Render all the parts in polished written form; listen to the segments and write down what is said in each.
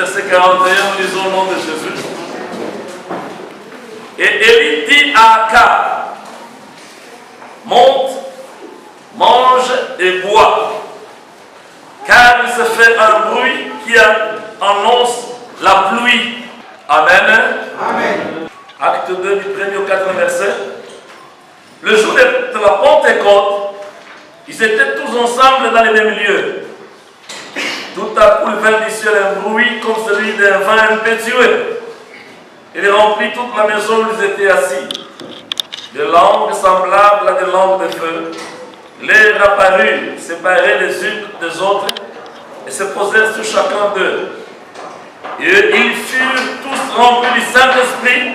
verset 41, nous lisons au nom de Jésus. Et Élie dit à Akab, monte, mange et bois, car il se fait un bruit qui annonce la pluie. Amen. Amen. Acte 2 du 1er au 4e verset. Le jour de la Pentecôte, ils étaient tous ensemble dans les mêmes lieux. Tout à coup, il vint du ciel un bruit comme celui d'un vent impétueux. Il remplit toute la maison où ils étaient assis. Des langues semblables à des langues de feu. L'air apparut, séparés les unes des autres, et se posèrent sur chacun d'eux. Et ils furent tous remplis du Saint-Esprit,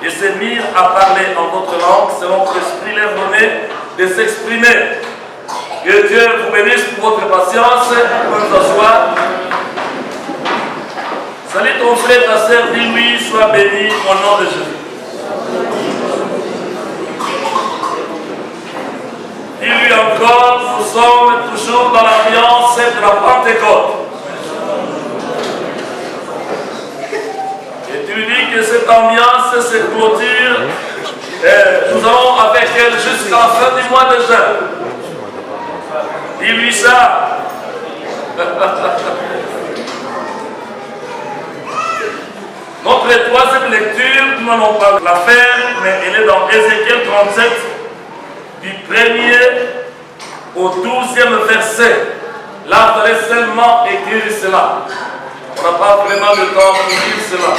et se mirent à parler en d'autres langues, selon que l'Esprit leur donnait de s'exprimer. Que Dieu vous bénisse pour votre patience. Pour nous asseoir. Salut ton frère, ta sœur, dis-lui, sois béni au nom de Jésus. Dis-lui encore, nous sommes toujours dans l'ambiance de la Pentecôte. Et tu lui dis que cette ambiance se clôture. Nous allons avec elle jusqu'à la fin du mois de juin. Dis-lui ça. Notre troisième lecture, nous n'allons pas la faire, mais elle est dans Ézéchiel 37, du 1er au 12e verset. Là, vous allez seulement écrire cela. On n'a pas vraiment le temps de lire cela.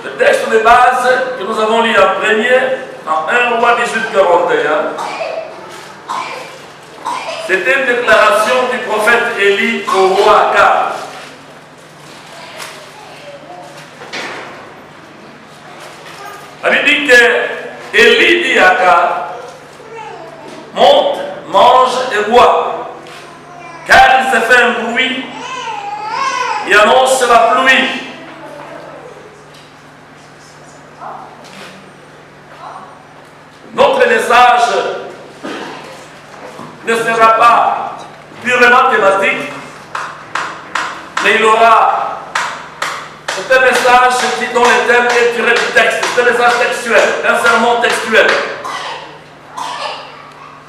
Le texte de base que nous avons lu en premier, en 1 roi 1841, c'était une déclaration du prophète Élie au roi Akab. Il dit que Élie dit à Akab, monte, mange et bois, car il s'est fait un bruit et annonce la pluie. Notre message ne sera pas purement thématique, mais il aura un message dont le thème est tiré du texte. C'est un message textuel, un sermon textuel.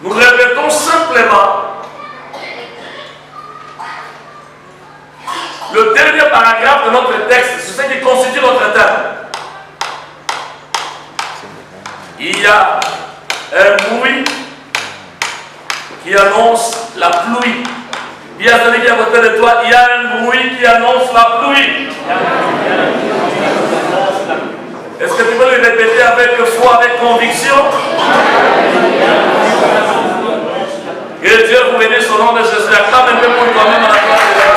Nous répétons simplement le dernier paragraphe de notre texte, c'est ce qui constitue notre thème. Il y a un bruit qui annonce la pluie. Dis à celui qui est à côté de toi, il y a un bruit qui annonce la pluie. Est-ce que tu peux le répéter avec foi, avec conviction? Que Dieu vous bénisse au nom de Jésus. Acclame un peu pour toi-même à la place de Dieu.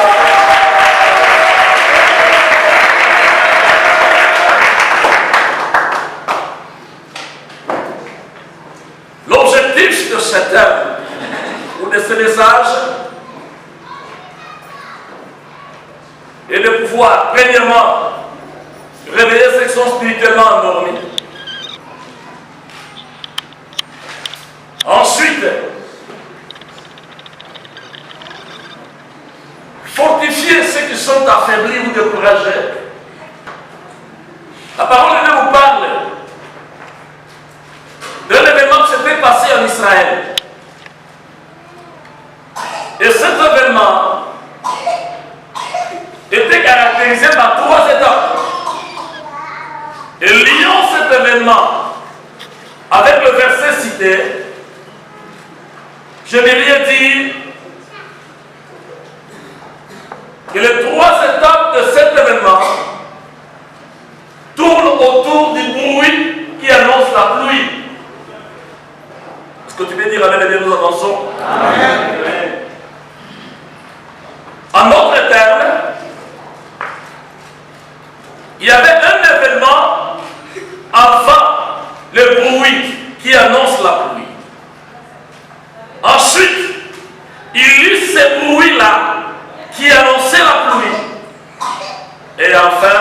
L'objectif de cette œuvre ou de ce message est de pouvoir, premièrement, réveiller ceux qui sont spirituellement endormis. Ensuite, fortifier ceux qui sont affaiblis ou découragés. La parole de Dieu vous parle de l'événement qui s'était passé en Israël. Et cet événement était caractérisé par 3 étapes. Et liant cet événement avec le verset cité, je vais dire que les 3 étapes de cet événement tournent autour du bruit qui annonce la pluie. Est-ce que tu peux dire Amen et bien nous avançons? Amen. En d'autres termes, il y avait un événement avant le bruit qui annonce la pluie. Ensuite, il y eut ce bruit-là qui annonçait la pluie. Et enfin,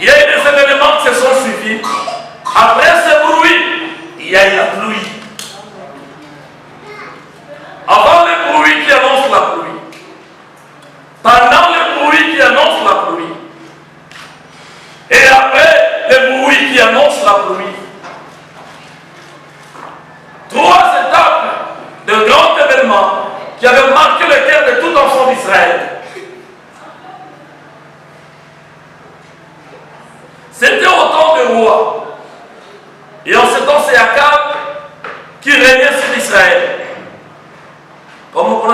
il y a eu des événements qui se sont suivis. Après ce bruit, il y a eu la pluie.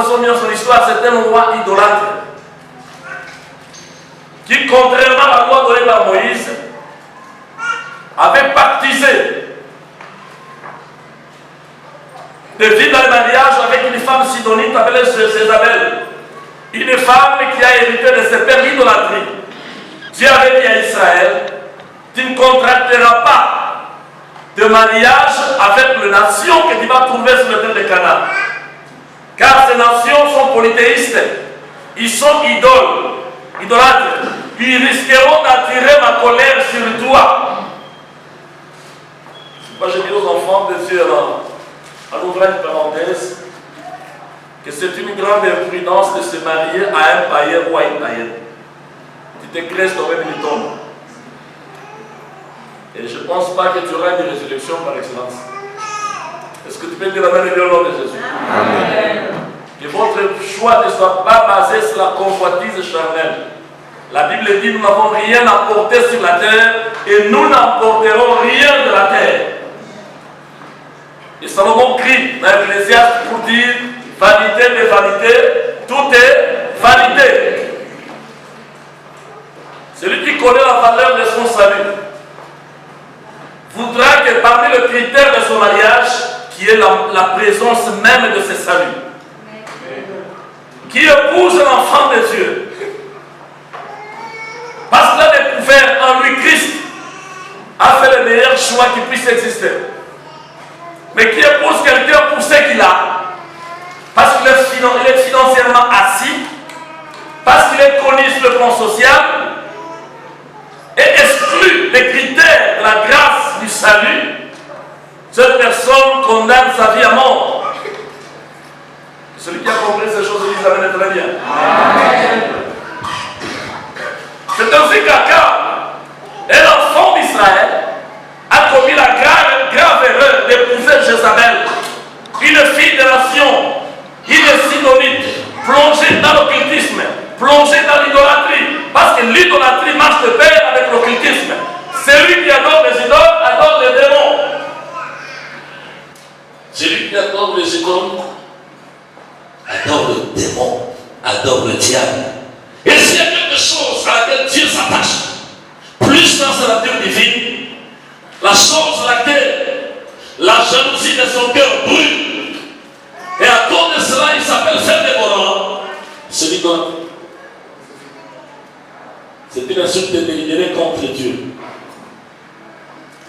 sont mis dans son histoire, c'est un roi idolâtre qui, contrairement à la loi donnée par Moïse, avait pactisé de vivre dans le mariage avec une femme sidonite appelée Jézabel. Une femme qui a hérité de ses pères l'idolâtrie. Dieu avait dit à Israël, tu ne contracteras pas de mariage avec les nations que tu vas trouver sur le terre de Canaan. Car ces nations sont polythéistes. Ils sont idolâtres. Ils risqueront d'attirer ma colère sur toi. Moi je dis aux enfants de Dieu, en ouvrant une parenthèse, que c'est une grande imprudence de se marier à un païen ou à une païenne. Tu te crées toi-même une tombe. Et je ne pense pas que tu auras une résurrection par excellence. Est-ce que tu peux dire la main de Dieu au nom de Jésus? Amen. Que votre choix ne soit pas basé sur la convoitise charnelle. La Bible dit, nous n'avons rien à porter sur la terre et nous n'emporterons rien de la terre. Et Salomon crie dans Ecclésiaste pour dire, vanité de vanité, tout est vanité. Celui qui connaît la valeur de son salut voudra que parmi les critères de son mariage, qui est la présence même de ses saluts, qui épouse l'enfant de Dieu, parce qu'il a découvert en lui Christ, a fait le meilleur choix qui puisse exister. Mais qui épouse quelqu'un pour ce qu'il a, parce qu'il est financièrement assis, parce qu'il est connu sur le plan social, et exclut les critères de la grâce du salut, cette personne condamne sa vie à mort. Celui qui a compris ces choses, il les amène très bien. Amen. C'est ainsi qu'Akab, un enfant d'Israël, a commis la grave erreur d'épouser Jézabel, une fille de nation, une sidonite, plongée dans l'occultisme, plongée dans l'idolâtrie, parce que l'idolâtrie marche de pair avec l'occultisme. Celui qui adore les idoles adore les démons. Celui qui adore les idoles adore le démon, adore le diable. Et s'il y a quelque chose à laquelle Dieu s'attache, plus dans sa nature divine, la chose à laquelle la jalousie de son cœur brûle, et à cause de cela il s'appelle faire dévorant, c'est l'idolâtrie. C'est une insulte délibérée contre Dieu.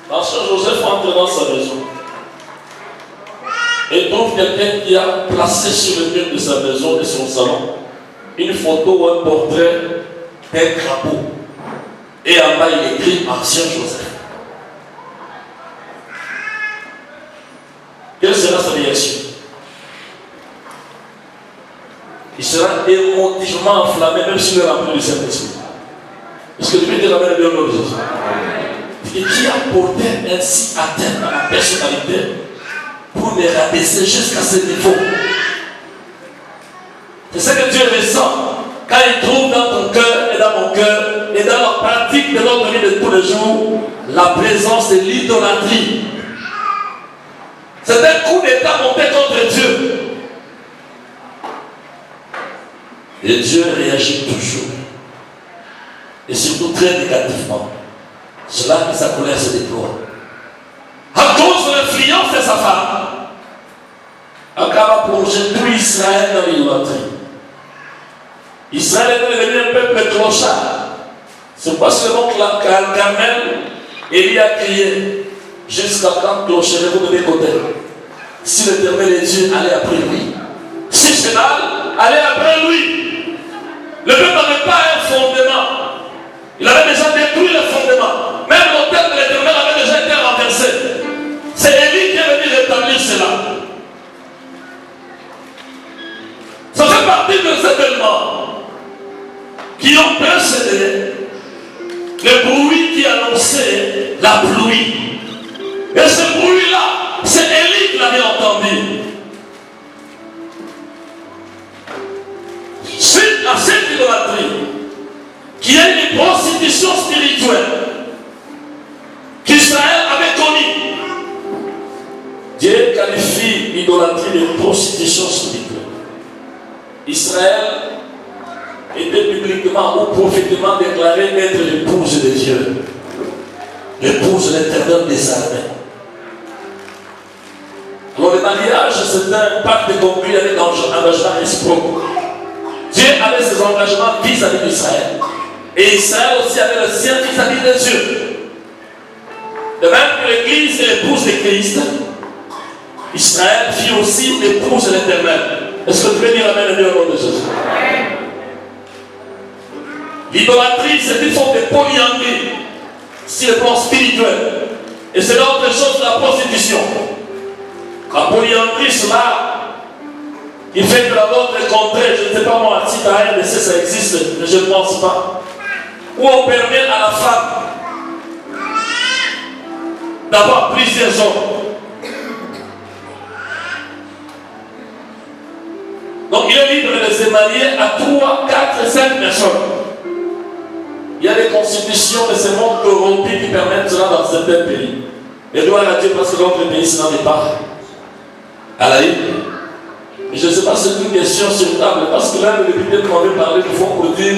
Lorsque Joseph entre dans sa maison et trouve quelqu'un qui a placé sur le mur de sa maison et son salon une photo ou un portrait d'un crapaud, et en bas il écrit Ancien Joseph. Quelle sera sa réaction? Il sera émotivement enflammé, même s'il est rempli du Saint-Esprit. Est-ce que tu peux dire la main de Dieu? Et qui a porté ainsi atteinte à ma personnalité pour me rabaisser jusqu'à ce niveau? C'est ce que Dieu ressent quand il trouve dans ton cœur et dans mon cœur et dans la pratique de notre vie de tous les jours la présence de l'idolâtrie. C'est un coup d'état monté contre Dieu. Et Dieu réagit toujours. Et surtout très négativement. C'est là que sa colère se déploie. À cause de l'influence de sa femme, Akab a plongé tout Israël dans l'idolâtrie. Israël est devenu un peuple clochard. C'est pas seulement que Carmel, Élie a crié jusqu'à quand clocherez-vous de mes côtés? Si l'Éternel est Dieu, allez après lui. Si c'est mal, allez après lui. Le peuple n'avait pas un fondement. Il avait déjà détruit le fondement. Même l'autel de l'Éternel avait déjà été renversé. C'est Élie qui est venu rétablir cela. Ça fait partie de ces événements qui ont précédé le bruit qui annonçait la pluie. Et ce bruit-là, c'est Élie qui l'avait entendu. Suite à cette idolâtrie, qui est une prostitution spirituelle qu'Israël avait connue, Dieu qualifie l'idolâtrie de prostitution spirituelle. Israël était publiquement ou prophétiquement déclarée être l'épouse de Dieu, l'épouse de l'Éternel des armées. Alors le mariage, c'est un pacte conclu avec un engagement réciproque. Dieu avait ses engagements vis-à-vis d'Israël. Et Israël aussi avait le sien vis-à-vis de Dieu. De même que l'Église est l'épouse de Christ, Israël fut aussi l'épouse de l'Éternel. Est-ce que tu veux dire amen au nom de Jésus? L'idolâtrie, c'est une forme de polyandrie sur le plan spirituel. Et c'est l'autre chose de la prostitution. La polyandrie, cela qui fait que dans d'autres contrées, je ne sais pas moi, si dans RDC ça existe, mais je ne pense pas, où on permet à la femme d'avoir plusieurs hommes. Donc il est libre de se marier à 3, 4, 5 personnes. Il y a des constitutions de ce monde corrompu qui permettent cela dans certains pays. Et gloire à Dieu parce que d'autres pays, ce n'en est pas. À la ligne. Et je ne sais pas si c'est une question sur table, parce que là, le député m'avait parlé de fois pour dire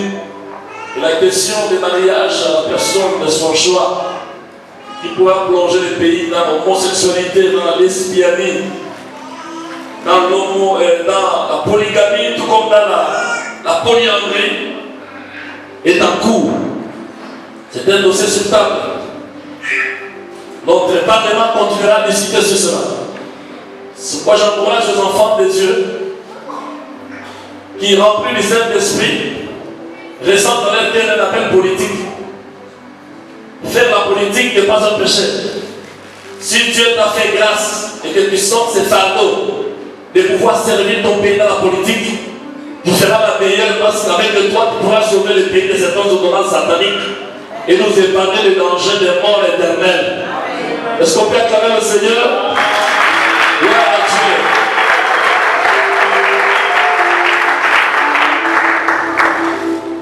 que la question des mariages à la personne de son choix, qui pourra plonger le pays dans l'homosexualité, dans la lesbianisme, dans la polygamie, tout comme dans la polyandrie, est en cours. C'est un dossier sur table. Notre Parlement continuera à discuter sur cela. C'est pourquoi j'encourage les enfants de Dieu qui, remplis du Saint-Esprit, ressentent dans leur cœur un appel politique. Faire la politique n'est pas un péché. Si Dieu t'a fait grâce et que tu sens ces fardeaux de pouvoir servir ton pays dans la politique, tu feras la meilleure parce qu'avec toi, tu pourras sauver le pays de certaines ordonnances sataniques et nous épargner le danger des morts éternelles. Est-ce qu'on peut acclamer le Seigneur? Gloire à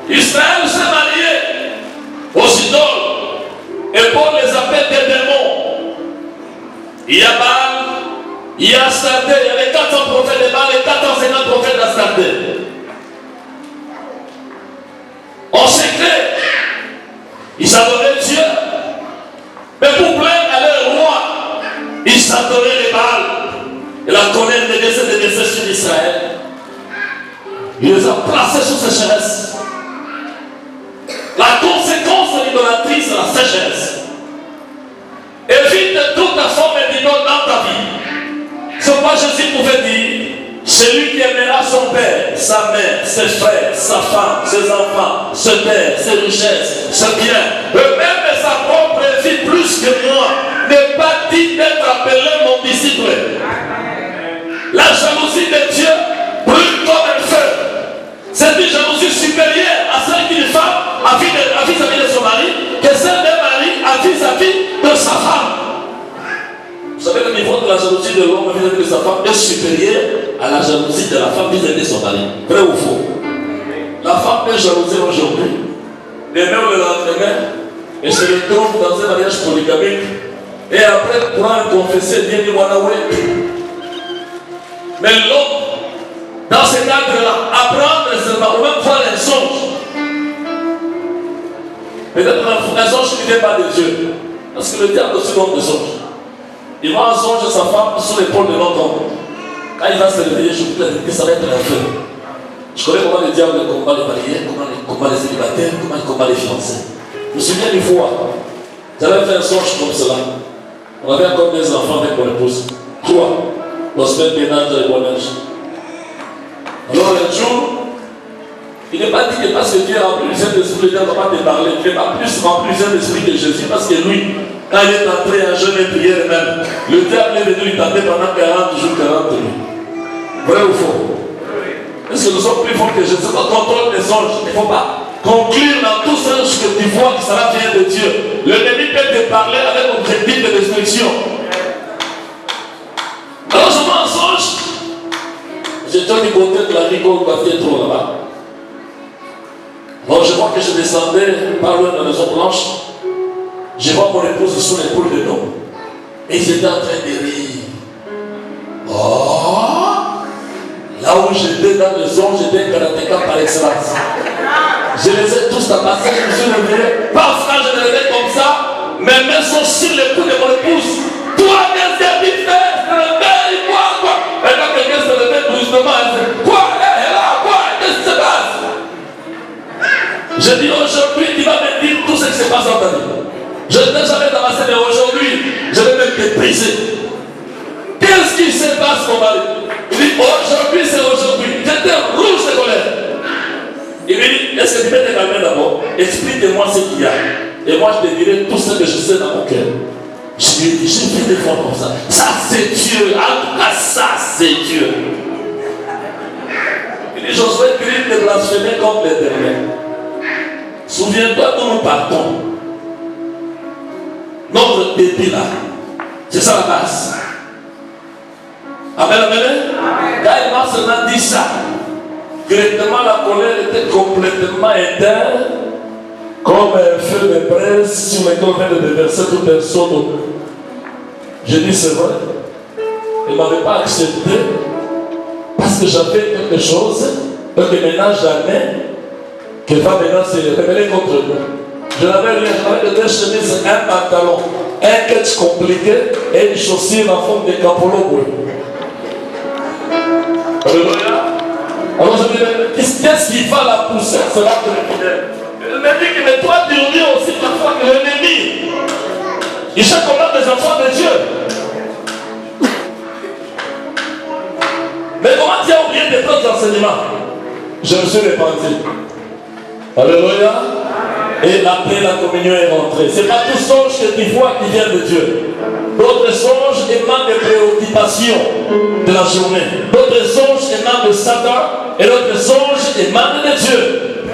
Dieu. Israël s'est marié aux idoles et Paul les appelle des démons. Il y a Baal, il y a Astarté, il y avait 400 prophètes de Baal et 450 prophètes d'Astarté. En secret, ils adoraient Dieu, mais pour plaire à leur roi, ils adoraient les Baal. Et la colère de Dieu s'est déversée sur Israël. Il les a placés sous sécheresse. La conséquence de l'idolâtrie, c'est la sécheresse. Évite toute la forme d'idole dans ta vie. C'est pourquoi Jésus pouvait dire, celui qui aimera son père, sa mère, ses frères, sa femme, ses enfants, ses terres, ses richesses, ses biens, et même sa propre vie plus que moi, n'est pas dit d'être appelé mon disciple. La jalousie de Dieu brûle comme un feu. C'est une jalousie supérieure à celle d'une femme à vis-à-vis de son mari que celle d'un mari à vis-à-vis de sa femme. Vous savez, le niveau de la jalousie de l'homme vis-à-vis de sa femme est supérieur à la jalousie de la femme vis-à-vis de son mari. Vrai ou faux? La femme peut jalouser aujourd'hui, demain ou le lendemain, et se retrouve dans un mariage polygamique, et après pourra confesser, dire du Wanawé. Mais l'homme, dans ce cadre-là, apprendre seulement, ou même voir un songe. Peut-être un songe qui ne vient pas de Dieu. Parce que le diable aussi donne des songes. Il voit un songe de sa femme sur l'épaule de l'autre homme. Quand il va se réveiller, je vous dis que ça va être un feu. Je connais comment le diable combat les mariés, comment les célibataires, comment il combat les fiancés. Je me souviens une fois, j'avais fait un songe comme cela. On avait encore des enfants avec mon épouse. 3. L'hospitalier Bénard de Bonage. Alors un jour, il n'est pas dit que parce que Dieu a rempli le Saint-Esprit, le diable ne va pas te parler. Dieu n'a plus rempli le Saint-Esprit que Jésus, parce que lui, quand il est entré en jeûne et prière même, le diable est venu lui tenter pendant 40 jours, 40 nuits. Vrai ou faux? Est-ce que nous sommes plus forts que Jésus? Quand on contrôle les songes, il ne faut pas conclure dans tout songe que tu vois que ça vient de Dieu. L'ennemi peut te parler avec objectif de destruction. Alors je vois un songe. J'étais du côté de la Rico, parce qu'il y a trop là-bas. Alors je vois que je descendais par loin de la maison blanche. Je vois mon épouse sous l'épaule de l'homme. Et ils étaient en train de rire. Oh, la Là où j'étais dans le son, j'étais un karatéka par excellence. Je les ai tous tabassés, je me suis réveillé. Parfois, je me réveille comme ça. Mes mains sont sur les coups de mon épouse. Toi, qu'est-ce que tu fais? Je me réveille, quoi? Et quand quelqu'un se réveille brusquement, elle dit quoi? Elle est là, quoi? Qu'est-ce qui se passe? Je dis aujourd'hui, tu vas me dire tout ce qui se passe dans ta vie. Je ne t'ai jamais tabassé, mais aujourd'hui, je vais même te briser. Qu'est-ce qui se passe, mon mari? Il dit aujourd'hui, c'est aujourd'hui. J'étais rouge de colère. Il me dit, est-ce que tu peux te calmer d'abord? Explique-moi ce qu'il y a. Et moi, je te dirai tout ce que je sais dans mon cœur. Je lui ai dit, j'ai fait des fois comme ça. Ça, c'est Dieu. En tout cas, ça, c'est Dieu. Il dit, Josué, crie de blasphémer contre l'Éternel. Souviens-toi d'où nous partons. Notre débit là. C'est ça la base. Amen, amen. Quand il m'a seulement dit ça, directement la colère était complètement éteinte, comme un feu de braise sur lequel on vient de déverser tout un seau d'eau. J'ai dit c'est vrai. Il ne m'avait pas accepté parce que j'avais quelque chose, un déménage d'année qui va maintenant se révéler contre nous. Je n'avais rien, j'avais deux chemises, un pantalon, un catch compliqué et une chaussure en forme de capolo. Alléluia. Alors je me dis, qu'est-ce qui va la pousser à se battre le fidèle? Il me dit que mais toi tu oublies aussi parfois que l'ennemi, il cherche comme des enfants de Dieu. Mais comment tu as oublié tes propres enseignements? Je me suis répandu. Alléluia. Et après la communion est rentrée. Ce n'est pas tout songe que tu vois qui vient de Dieu. D'autres songes émanent des préoccupations de la journée. D'autres songes émanent de Satan. Et d'autres songes émanent de Dieu.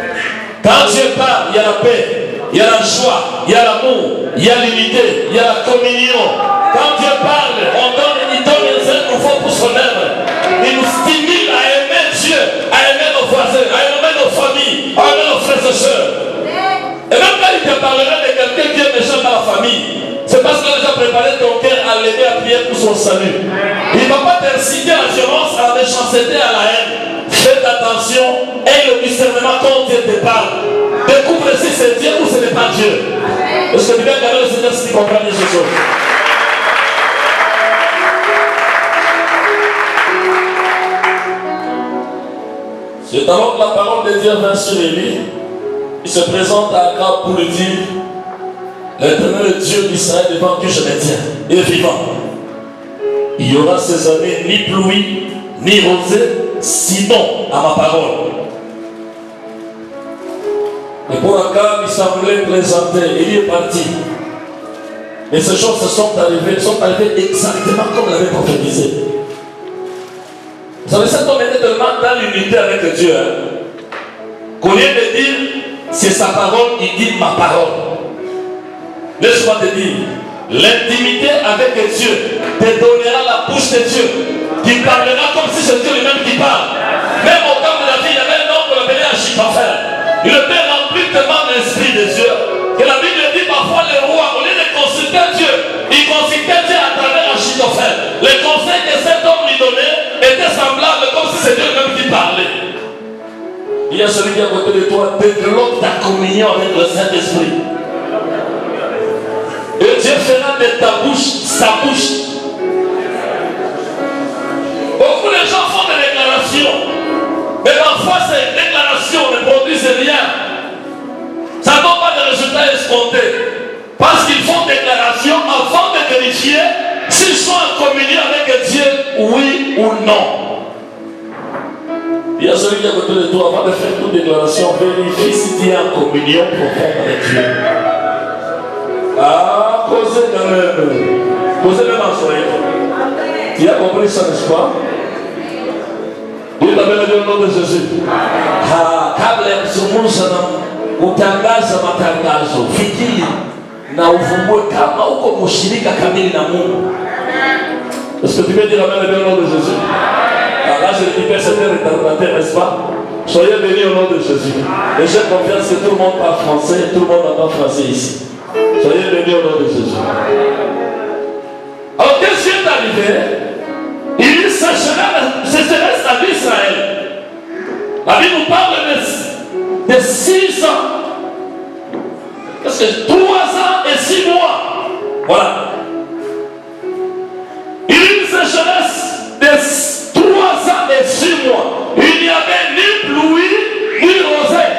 Quand Dieu parle, il y a la paix, il y a la joie, il y a l'amour, il y a l'unité, il y a la communion. Quand Dieu parle, il donne un nouveau pour son œuvre. Il nous stimule à aimer Dieu, à aimer nos voisins, à aimer nos familles, à aimer nos frères et sœurs. Et même quand il te parlera de quelqu'un qui est méchant dans la famille, c'est parce qu'il a déjà préparé ton cœur à l'aider à prier pour son salut. Il ne va pas t'inciter à la violence, à la méchanceté, à la haine. Faites attention et le discernement quand Dieu te parle. Découvre si c'est Dieu ou ce n'est pas Dieu. Est-ce que tu viens regarder le Seigneur si tu comprends bien ces choses? C'est alors que la parole de Dieu vint sur Élie. Il se présente à Akab pour lui dire, l'Éternel Dieu d'Israël devant qui je me tiens est vivant. Il y aura ces années ni pluie, ni rosée, sinon à ma parole. Et pour Akab, il semblait présenter, il est parti. Mais ces choses sont arrivées exactement comme il avait prophétisé. Vous savez, cet homme était tellement dans l'unité avec Dieu, qu'au lieu de dire, c'est sa parole, il dit ma parole. Laisse-moi te dire, l'intimité avec Dieu te donnera la bouche de Dieu. Tu parleras comme si c'est Dieu lui-même qui parle. Même au temps de la vie, il y avait un homme qu'on appelait Achitophel. Il était rempli tellement de l'esprit de Dieu que la Bible dit parfois le roi, au lieu de consulter Dieu, il consultait Dieu à travers Achitophel. Les conseils que cet homme lui donnait étaient semblables comme si c'était Dieu lui-même qui parlait. Il y a celui qui est à côté de toi, développe ta communion avec le Saint-Esprit. Et Dieu fera de ta bouche sa bouche. Beaucoup de gens font des déclarations, mais parfois ces déclarations ne produisent rien. Ça ne donne pas de résultats escomptés. Parce qu'ils font déclaration avant de vérifier s'ils sont en communion avec Dieu, oui ou non. Il y a celui qui est à côté de toi, avant de faire toute déclaration, vérifie si tu es en communion profonde avec Dieu. Ah, posez quand même. Posez même en soirée. Tu as compris ça, n'est-ce pas? Dieu t'appelle le nom de Jésus. Ah, kabla ya kuzungumza na utangaza matangazo, fikiri na uvumbue kama uko mshirika kamili na Mungu. Est-ce que tu peux dire amen au nom de Jésus? Alors là, je dis que c'était retardateur, n'est-ce pas? Soyez bénis au nom de Jésus. Et j'ai confiance que tout le monde parle français, tout le monde entend français ici. Soyez bénis au nom de Jésus. Alors, qu'est-ce qui est arrivé? Il dit, sécheresse à l'Israël. de 6 ans. Qu'est-ce que 3 ans et 6 mois. Voilà. Une sécheresse de 3 ans et 6 mois. Il n'y avait ni pluie, ni rosée.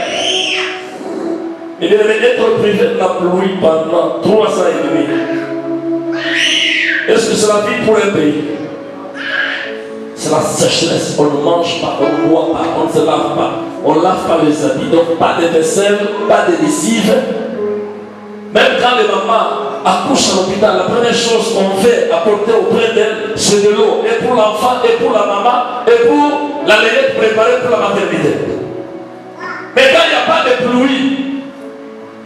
Il devait être privé de la pluie pendant 3 ans et demi. Est-ce que c'est la vie pour un pays? C'est la sécheresse. On ne mange pas, on ne boit pas, on ne se lave pas. On ne lave pas les habits. Donc pas de vaisselle, pas de lessive. Même quand les mamans accouchent à l'hôpital, la première chose qu'on fait apporter auprès d'elles, c'est de l'eau. Et pour l'enfant, et pour la maman, et pour la layette préparée pour la maternité. Mais quand il n'y a pas de pluie,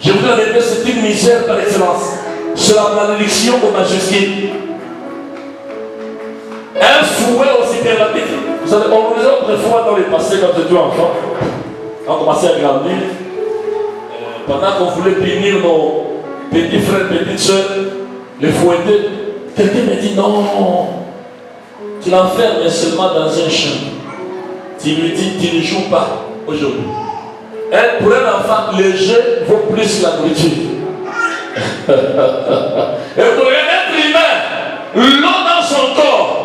je vous l'avais dit, c'est une misère par excellence. C'est la malédiction au majuscule. Un fouet au superlatif. Vous savez, on nous disait autrefois dans le passé, quand j'étais enfant, quand on commençait à grandir, pendant qu'on voulait punir nos petits frères, petites soeurs, les fouetter, quelqu'un m'a dit non, tu l'enfermes seulement dans un champ. Tu lui dis, tu ne joues pas aujourd'hui. Et pour un enfant, le jeu vaut plus que la nourriture. Et pour un être humain, l'eau dans son corps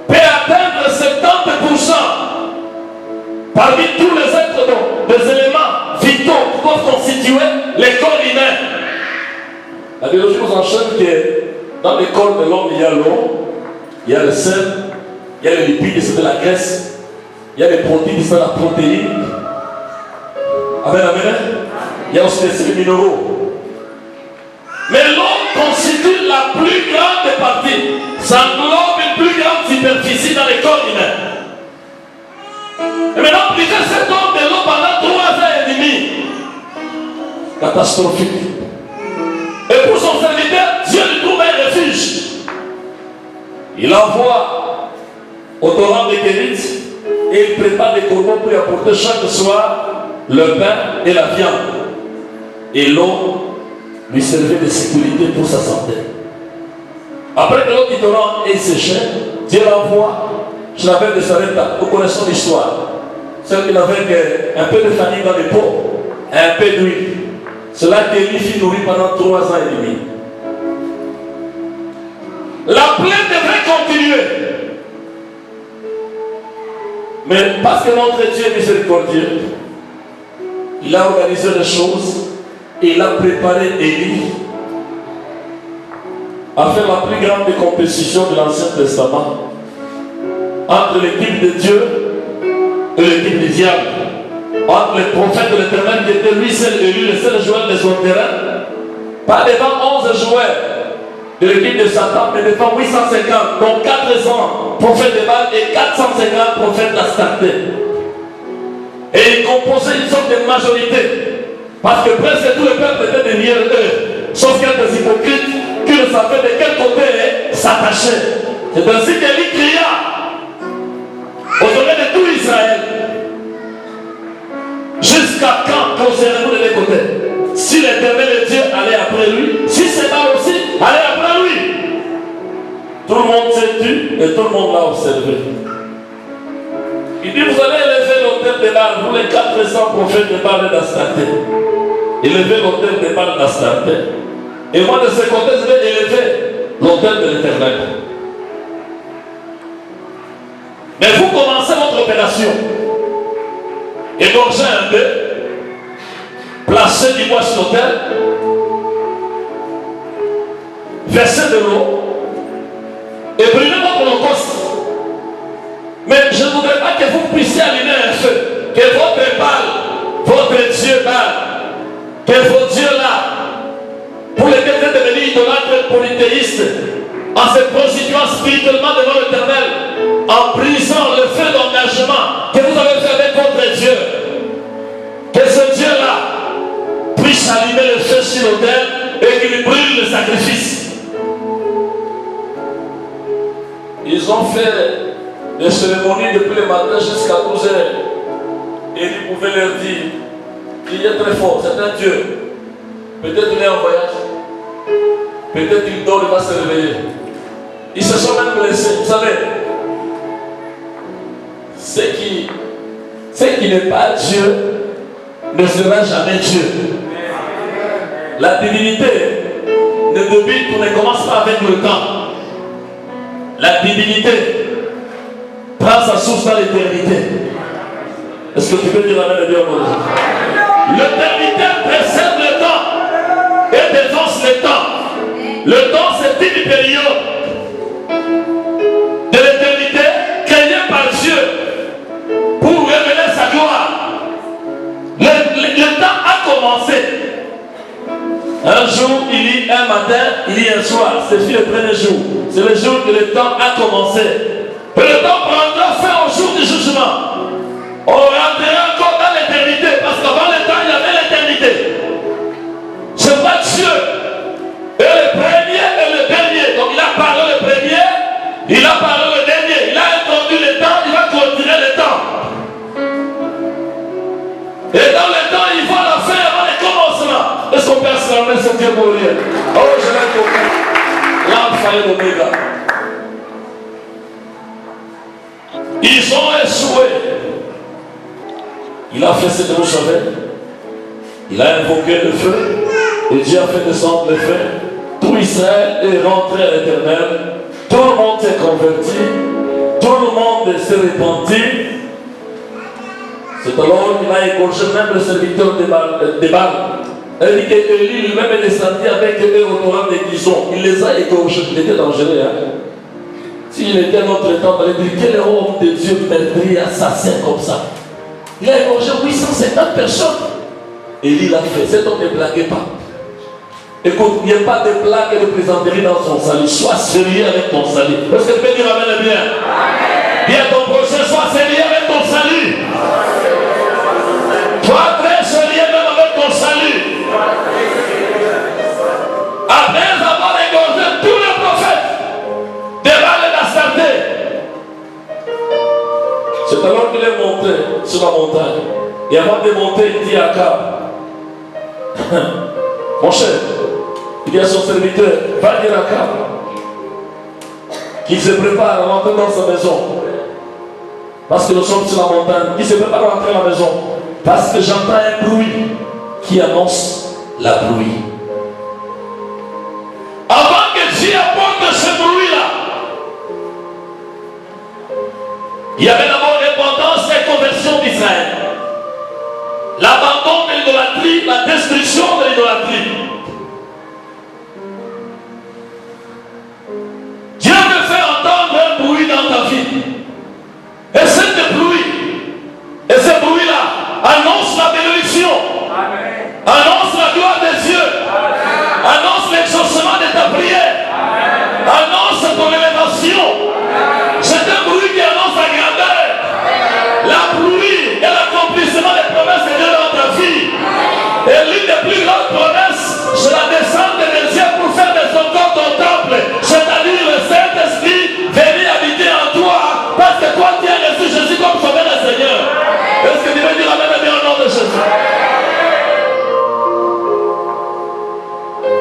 peut atteindre 70% parmi tous les êtres, des éléments vitaux qui doivent constituer le corps humain. La biologie nous enseigne que dans le corps de l'homme, il y a l'eau, il y a le sel, il y a les lipides, c'est de la graisse, il y a les protéines, c'est de la protéine. Amen, amen. Il y a aussi les minéraux. Mais l'eau constitue la plus grande partie. Ça englobe une plus grande superficie dans le corps humain. Et maintenant, priver cet homme de l'eau pendant 3 ans et demi. Catastrophique. Et pour son serviteur, Dieu lui trouve un refuge. Il envoie au torrent des Kérites et il prépare des corbeaux pour lui apporter chaque soir le pain et la viande. Et l'eau lui servait de sécurité pour sa santé. Après que l'eau du torrent est séchée, Dieu l'envoie sur la veine de Sarepta. Nous connaissons l'histoire. Celle qui avait un peu de famille dans les pots, un peu d'huile. Cela qui fut nourri pendant 3 ans et demi. La plaie devrait continuer. Mais parce que notre Dieu est miséricordieux, il a organisé les choses et il a préparé Élie à faire la plus grande compétition de l'Ancien Testament entre l'équipe de Dieu et l'équipe du diable, entre les prophètes de l'Éternel qui était lui seul élu, le seul joueur de son terrain, pas devant 11 joueurs de l'équipe de Satan, mais devant 850, dont 400 prophètes de Baal et 450 prophètes d'Astarté. Et il composait une sorte de majorité, parce que presque tout le peuple était derrière eux, sauf quelques hypocrites qui ne savaient de quel côté s'attacher. C'est ainsi qu'Élie cria aux oreilles de tout Israël: jusqu'à quand causerez-vous de les côtés? Si l'Éternel Dieu allait après lui, si c'est pas aussi, allez après lui. Tout le monde s'est tu et tout le monde l'a observé. Il dit: vous allez élever l'autel de Baal, vous les 400 prophètes de Baal et d'Astarté. Élevez l'autel de Baal d'Astarté. Et moi de ce côté, je vais élever l'autel de l'Éternel. Mais vous commencez votre opération. Égorgez un peu, placez du bois sur l'autel, versez de l'eau et brûlez votre holocauste. Mais je ne voudrais pas que vous puissiez allumer un feu, que votre Baal, votre Dieu Baal, que vos dieux là, pour lesquels vous êtes devenus idolâtres polythéistes, en se prostituant spirituellement devant l'Éternel, en brisant le feu d'engagement que vous avez fait avec votre Dieu, que ce Dieu-là puisse allumer le feu sur l'autel et qu'il brûle le sacrifice. Ils ont fait des cérémonies depuis le matin jusqu'à 12 heures. Et ils pouvaient leur dire: il est très fort, c'est un Dieu. Peut-être il est en voyage. Peut-être il dort, il va se réveiller. Ils se sont même blessés. Vous savez, ceux qui Ce qui n'est pas Dieu ne sera jamais Dieu. La divinité ne débute ou ne commence pas avec le temps. La divinité prend sa source dans l'éternité. Est-ce que tu peux dire amen et bien moi? L'éternité précède le temps et défonce le temps. Le temps, c'est une période de l'éternité créée par Dieu pour révéler sa gloire. Le temps a commencé. Un jour, il y a un matin, il y a un soir. C'est le premier jour. C'est le jour que le temps a commencé. Et le temps prendra fin au jour du jugement. On rentrera encore dans l'éternité. Parce qu'avant le temps, il y avait l'éternité. C'est pas Dieu. Et le premier et le dernier. Donc il a parlé le premier, il a parlé le dernier. Il a introduit le temps, il va continuer le temps. Et dans le temps, il faut la fin avant le commencement. Est-ce qu'on peut acclamer ce Dieu pour rien? Oh, je l'ai compris. L'alpha et l'oméga. Ils ont échoué. Il a fait ce que vous savez. Il a invoqué le feu. Et Dieu a fait descendre le feu. Tout Israël est rentré à l'Éternel. Tout le monde s'est converti. Tout le monde s'est repenti. C'est alors qu'il a égorgé même le serviteur des Baal. Il dit qu'Élie lui-même est descendu avec eux au torrent des Gison. Il les a égorgés. Il était dangereux. S'il était à notre temps, on allait dire quel homme de Dieu meurtrier, assassin comme ça. Il a égorgé 850 personnes. Élie l'a fait. Cet homme ne blaguait pas. Écoute, il n'y a pas de blague et de plaisanterie dans son salut. Sois sérieux avec ton salut. Est-ce que tu peux dire amen bien? Dis à ton prochain, sois sérieux avec ton salut. Sois très sérieux même avec ton salut. Après avoir égorgé tous les prophètes de Baal et d'Astarté, c'est alors qu'il est monté sur la montagne. Et avant de monter, il dit à Akab, mon cher, il dit à son serviteur, va dire à Akab qu'il se prépare à rentrer dans sa maison. Parce que nous sommes sur la montagne. Il se prépare à rentrer dans la maison. Parce que j'entends un bruit qui annonce la pluie. Avant que Dieu apporte ce bruit-là, il y avait d'abord l'indépendance et la conversion d'Israël. L'abandon de l'idolâtrie, la destruction de l'idolâtrie. Dieu te fait entendre un bruit dans ta vie. Et cette pluie, et ce bruit-là, annonce la bénédiction. Annonce la gloire de Dieu. Annonce l'exaucement de ta prière. Annonce ton élévation. C'est un bruit qui annonce la grandeur, la pluie et l'accomplissement des promesses de Dieu dans ta vie. Et l'une des plus grandes promesses, c'est la descente de Dieu pour faire de son corps ton temple. C'est-à-dire le Saint-Esprit venir habiter en toi. Parce que toi, tu as reçu Jésus comme sauveur et Seigneur. Est-ce que tu veux dire amen bien au nom de Jésus?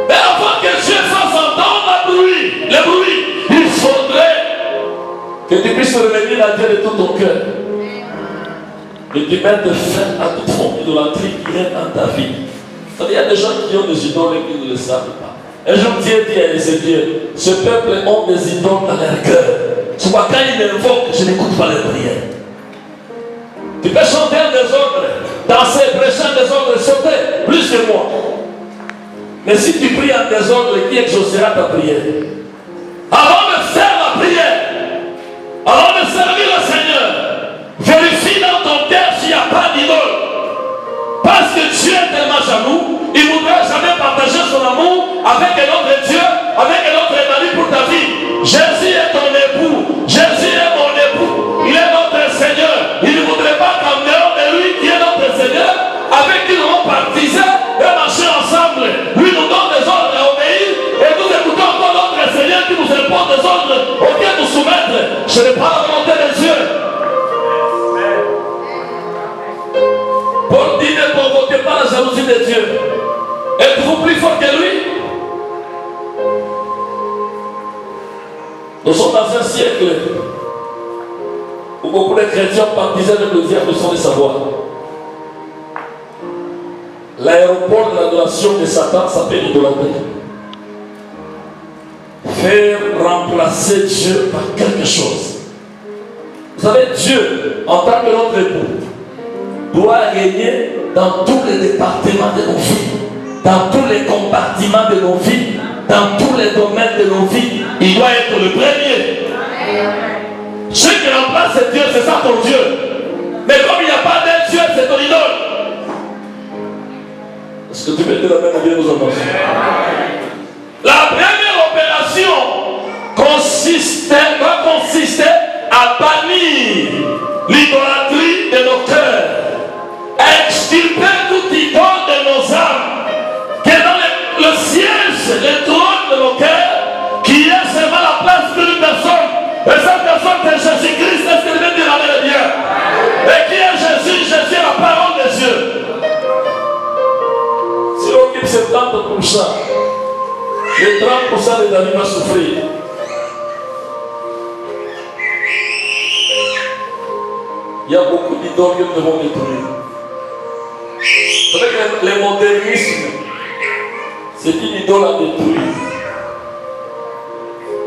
Mais avant que Dieu fasse entendre la pluie, le bruit, il faudrait que tu puisses revenir à Dieu de tout ton cœur. Et tu mettes fin à toute forme d'idolâtrie qui est dans ta vie. Il y a des gens qui ont des idoles et qui ne le savent pas. Un jour, Dieu dit à Ézéchiel, ce peuple a des idoles dans leur cœur. Tu vois, quand ils m'invoquent, je n'écoute pas les prières. Tu peux chanter un désordre, danser, prêcher un désordre, sauter, plus que moi. Mais si tu pries en désordre, qui exaucera ta prière? Avant de faire la prière, avant de servir le Seigneur, vérifie dans ton cœur s'il n'y a pas d'idole. Parce que Dieu est tellement jaloux, il ne voudra jamais partager son amour avec un autre Dieu, avec un autre mari pour ta vie. Jésus est ton époux, Jésus est mon époux, il est notre Seigneur. Il ne voudrait pas qu'en dehors de lui, qui est notre Seigneur, avec qui nous allons baptiser et marcher ensemble. Lui nous donne des ordres à obéir, et nous écoutons encore notre Seigneur qui nous impose des ordres auxquels nous soumettre. Ce n'est pas la volonté de Dieu. Paul dit ne provoquez pas la jalousie de Dieu. Êtes-vous plus fort que lui? Nous sommes dans un siècle où beaucoup de chrétiens partisaient avec le diable sans le savoir. L'aéroport de l'adoration de Satan s'appelle l'idolâtrie. Faire remplacer Dieu par quelque chose. Vous savez, Dieu, en tant que notre époux, doit régner dans tous les départements de nos vies, dans tous les compartiments de nos vies, dans tous les domaines de nos vies. Il doit être le premier. Ce qui remplace Dieu, c'est ça ton Dieu. Mais comme il n'y a pas d'un Dieu, c'est ton idole. Est-ce que tu peux te la main bien nous annoncer? La première opération va consister à bannir l'idolâtrie de nos cœurs, à extirper tout idole de nos âmes, qui est dans le siège, le trône de nos cœurs, qui est seulement la place d'une personne. Et cette personne c'est Jésus-Christ. Est-ce que je vais dire la même bien? Et qui est Jésus? Jésus est la parole de Dieu. Si on occupe 70%, les 30% des amis vont souffrir. Il y a beaucoup d'idoles que nous devons détruire. Vous savez que le modernisme, c'est une idole à détruire.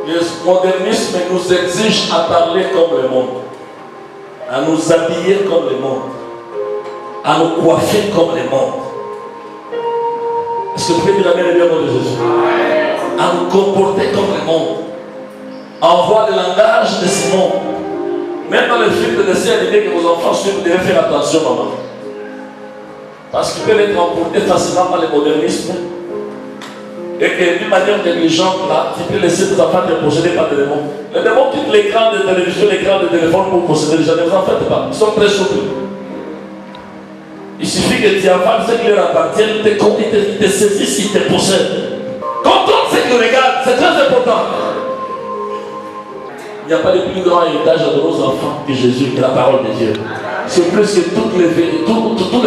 Le modernisme nous exige à parler comme le monde, à nous habiller comme le monde, à nous coiffer comme le monde. Est-ce que tu peux dire la même bien de Jésus? À nous comporter comme le monde. Envoie le langage de ce monde. Même dans les films de dessin animé que vos enfants suivent, vous devez faire attention, maman. Parce qu'ils peuvent être emportés facilement par le modernisme. Et que d'une manière négligente, là, tu peux laisser tes enfants être possédés par des démons. Les démons quittent l'écran de télévision, l'écran de téléphone pour posséder les gens. Ne vous en faites pas. Ils sont très souples. Il suffit que tu avales ce qui leur appartient, ils te saisissent, ils te possèdent. Contrôle ce qu'ils regardent, c'est très important. Il n'y a pas de plus grand héritage à nos enfants que Jésus, que la parole de Dieu. C'est plus que toutes les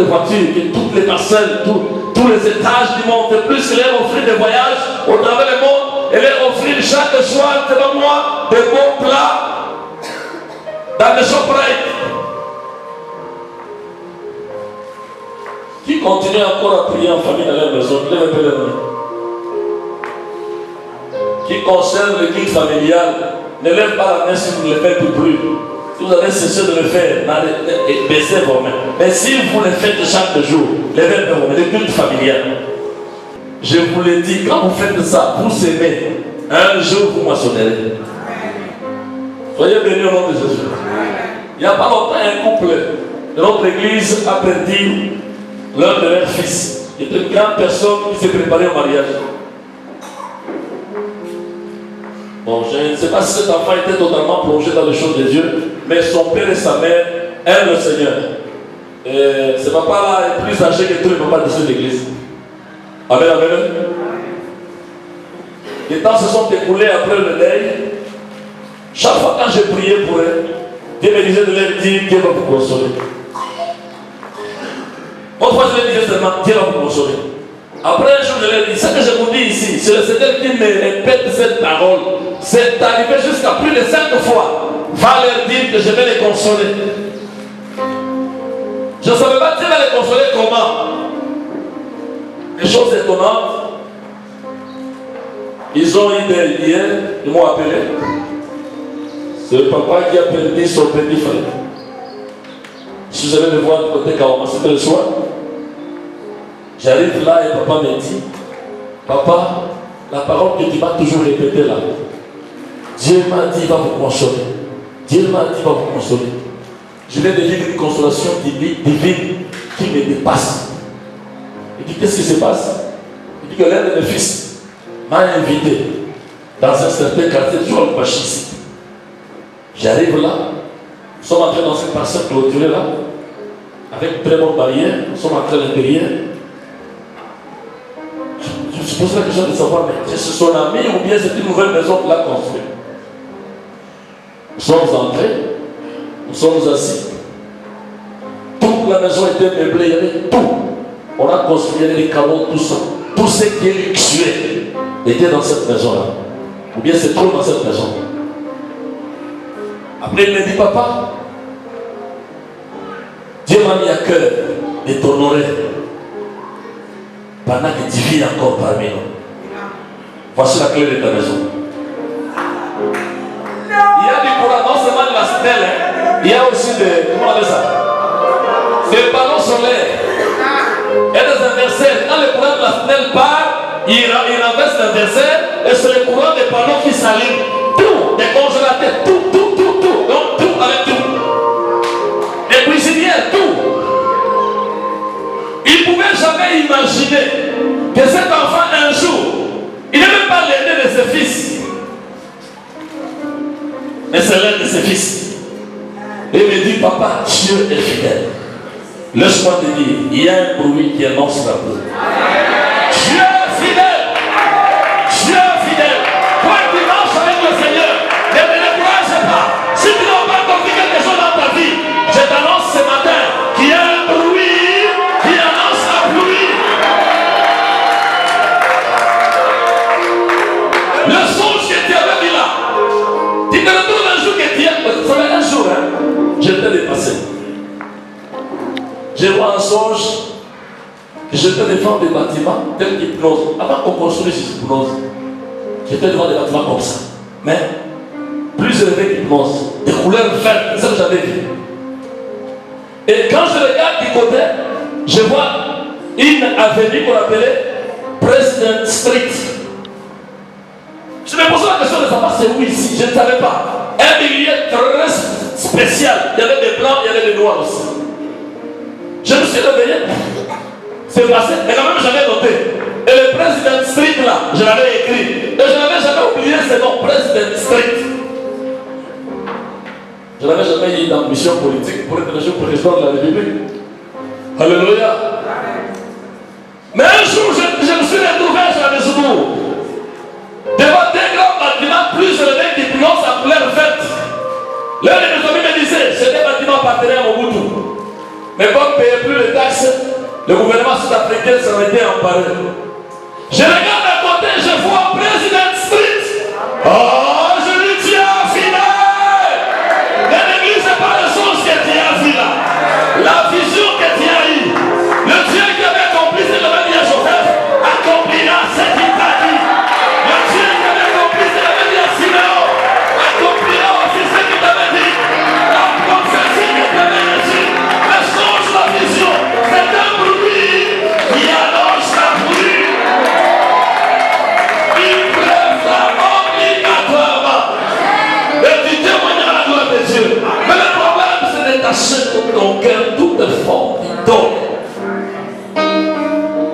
voitures, que toutes les parcelles, tous les étages du monde. C'est plus que leur offrir des voyages au travers du monde et leur offrir chaque soir, devant moi, des bons plats dans les shoprite. Qui continue encore à prier en famille dans leur maison, lève un peu la main. Qui concerne le culte familial, ne lève pas la main si vous ne le faites plus. Si vous avez cessé de le faire, baissez vos mains. Mais si vous le faites chaque jour, levez vos mains, le culte familial. Je vous le dis, quand vous faites ça, vous s'aimez, un jour vous moissonnerez. Soyez bénis au nom de Jésus. Il n'y a pas longtemps, un couple de notre église a perdu l'un de leurs fils. Il était une grande personne qui s'est préparée au mariage. Bon, je ne sais pas si cet enfant était totalement plongé dans les choses de Dieu, mais son père et sa mère aiment le Seigneur. Et ce papa-là est plus âgé que tous les papas de cette église. Amen, amen. Les temps se sont écoulés après le deuil. Chaque fois quand j'ai prié pour eux, Dieu me disait de leur dire Dieu va vous consoler. Autre fois, je leur disais seulement Dieu va vous consoler. Après un jour, je leur dis, ce que je vous dis ici, c'est le Seigneur qui me répète cette parole. C'est arrivé jusqu'à plus de 5 fois. Va leur dire que je vais les consoler. Je ne savais pas Dieu va les consoler comment. Des choses étonnantes. Ils ont eu des hier, ils m'ont appelé. C'est le papa qui a perdu son petit frère. Je suis allé le voir du côté Kaoma, c'était le soir. J'arrive là et papa me dit, papa, la parole que tu m'as toujours répétée là, Dieu m'a dit, il va vous consoler. Dieu m'a dit, il va vous consoler. Je viens de vivre une consolation divine qui me dépasse. Il dit, qu'est-ce qui se passe? Il dit que l'un de mes fils m'a invité dans un certain quartier, toujours le Pachis. J'arrive là, nous sommes entrés dans une parcelle clôturée là, avec une très bonne barrière, nous sommes entrés à l'intérieur. Je me suis posé la question de savoir, mais c'est son ami ou bien c'est une nouvelle maison qu'il a construite? Nous sommes entrés, nous sommes assis. Toute la maison était meublée, il y avait tout. On a construit, il y avait des cadeaux, tout ça. Tout ce qui est luxueux était dans cette maison-là. Ou bien c'est trop dans cette maison. Après, il me dit, papa, Dieu m'a mis à cœur de t'honorer pendant que tu vis encore parmi nous. Voici la clé de ta maison. Il y a du courant, non seulement de la stèle, il y a aussi des, comment on appelle ça, des panneaux solaires et des inverseurs. Quand le courant de la stèle part, il renverse l'inverseur et c'est le courant des panneaux qui s'allume. Tout, des congélateurs, tout. Donc tout avec tout. Des cuisinières, tout. Il ne pouvait jamais imaginer que cet enfant un jour, il n'est même pas l'aîné de ses fils, mais c'est l'un de ses fils. Et il me dit, papa, Dieu est fidèle. Laisse-moi te dire, il y a un bruit qui annonce la paix. Dieu est fidèle. Dieu est fidèle. Toi qui marches avec le Seigneur, ne te décourage pas. Si tu n'as pas compris quelque chose dans ta vie, je t'annonce ce matin qu'il y a un bruit qui annonce la pluie. Le songe que tu avais vu là, tu te retrouves un jour que tu as. Ça fait un jour, hein, je t'ai dépassé. Je vois un songe que j'étais devant des bâtiments tels qu'hypnose. Avant qu'on construise hypnose, j'étais devant des bâtiments comme ça. Mais plus élevé qu'hypnose, des couleurs vertes, c'est ce que j'avais vu. Et quand je regarde du côté, je vois une avenue qu'on appelait President Street. Je me posais la question de savoir c'est où ici, je ne savais pas. Un milieu très spécial. Il y avait des blancs, il y avait des noirs aussi. Je me suis réveillé. C'est passé. Et quand même j'avais noté. Et le President Street là, je l'avais écrit. Et je n'avais jamais oublié ce nom, President Street. Je n'avais jamais eu d'ambition politique pour être le jour président de la République. Alléluia. Mais un jour, je me suis retrouvé à Johannesburg. Devant des grands bâtiments plus élevés qui plongent à couleur verte. L'un de mes amis me disait, c'est des bâtiments appartenant au Mobutu. Mais comme ne payait plus les taxes, le gouvernement sud-africain s'en était emparé. Je regarde à côté, je vois President Street. Oh, je lui dis, ah, fidèle! L'église, c'est pas le sens que tu as vu là. La vision que tu as eue. Le Dieu qui avait accompli ce qu'il avait dit à Joseph, accomplira ce qu'il t'a dit. Le Dieu qui avait accompli ce qu'il avait dit à Siméon, accomplira aussi ce qu'il t'avait dit. La prophétie que tu avais reçue. La vision, c'est un bruit qui annonce la pluie. Il pleuvra obligatoirement. Et tu témoigneras la gloire de Dieu. Mais le problème, c'est de détacher de ton cœur toute forme d'idole.